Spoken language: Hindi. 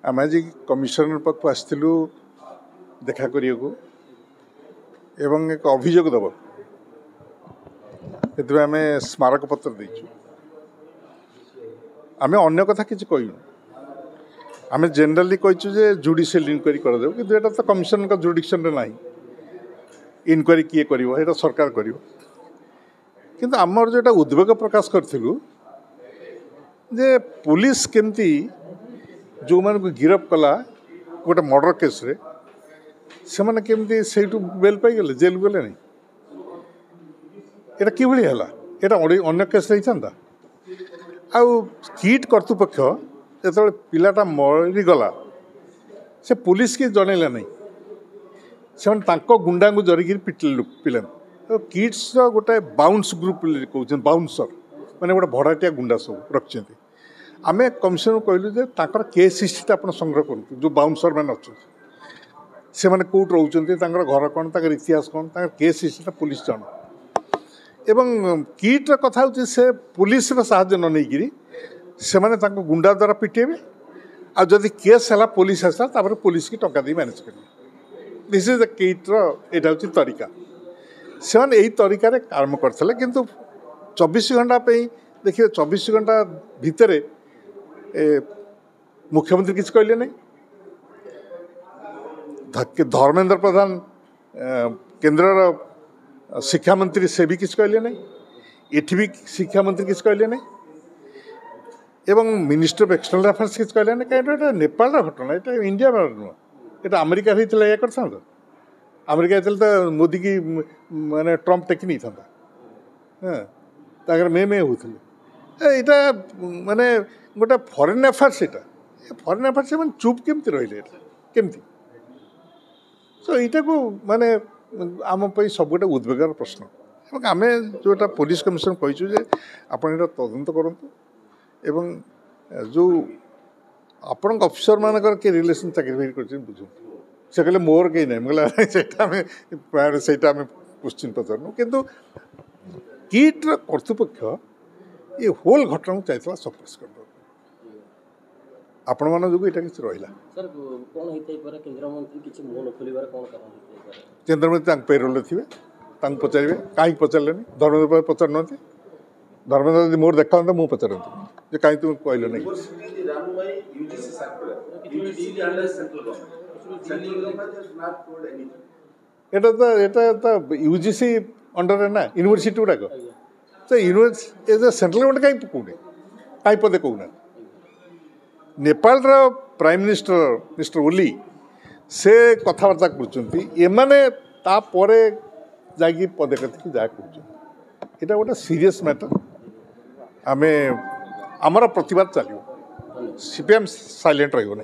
आम आज कमिशनर पाक आसलु देखा करिया एवं एक अभियोग दब से आम स्मारक पत्र देचु आम अन्य कथा किसी कहूँ आम जेनराली कहूँ जे जुडिशियल इनक्वारी कर कि तो कमिशन का जुडिक्शन ना इनक्वारी किए कर सरकार कर किंतु आमर जो उद्वेग प्रकाश करूँ जे पुलिस केमती जो मान को गिरफ कला गोटे मर्डर केस रे से मैंने केमती से बेल पाई गले जेल गले नहीं एटा कि है अन्य केस रही आउ किट कर्तृपक्ष जो पिलाटा मरीगला से पुलिस की जनइला नहीं से गुंडा को जरिकी पिटिले पिला किट्स गोटे बाउंस ग्रुप कहते बाउंसर मैंने गोटे भड़ाटिया गुंडा सब रखिंट आम कमिशनर कहलु जे ताकर केस हिस्ट्री आप संग्रह करूँ जो बाउंसर मैंने अच्छे से मैंने कौट रोच घर कौन तर इतिहास कौन तर केस हिस्ट्री पुलिस जान एवं किट्र कथा हूँ से पुलिस साहाय्य न नहीं से मैंने गुंडा द्वारा पिटेबे आ जदि केस है पुलिस आसा तापर पुलिस की टंका दी मैनेज करेंगे दिस इज द किट्र यहाँ हूँ तरीका से मैंने यही तरीके काम करते किंतु 24 घंटा देखिए 24 घंटा भितर मुख्यमंत्री किसी कहले नहीं धर्मेंद्र प्रधान केंद्र शिक्षा मंत्री से भी किसी कहले नहीं एठी भी शिक्षा मंत्री किसी कहले नहीं एवं मिनिस्टर ऑफ एक्सटर्नल अफेयर्स किसी कहले नहीं कहीं नेपाल घटना ये इंडिया नुह ये अमेरिका होता या कर अमेरिका तो मोदी की माने ट्रम्प टेक नहीं था हाँ मे होते यहाँ माने गोटे फॉरेन अफेयर्स यहाँ फॉरेन अफेयर्स से चुप केमती रही केमती सो यहाँ को माने आम सब गोटे उद्वेगार प्रश्न आम जोटा पुलिस कमिशन कहूँ जे आप तदंत करूँ एवं जो आपण अफिसर मानकर किए रिलेसन चाकरी कर बुझु से कहले मोर कहीं ना मुझे से क्वेश्चन पचारू किंतु किट्र कर्तृपक्ष ये होल घटना चाहिए सप्रेस कर आपण मान जो यहाँ किसी रहा केन्द्रमंत्री पेरोल थे पचारे कहीं पचारे धर्मेंद्र पचार ना धर्मेंद्र यदि मोर देखा मुझे पचारती कहीं तुम कहल नहीं यूजीसी अंडर ना यूनिवर्सिटी गुड़ाक तो यूनिवर्सिटी सेंट्रल गवर्नमेंट कहीं कौटे कहीं पदे कहना नेपाल प्राइम मिनिस्टर मिस्टर ओली से कथबार्ता कर जाकि पदे कथी जहाँ कह गोटे सीरियस मैटर आम आमर प्रतिवाद चलो सीपीएम साइलेंट रही।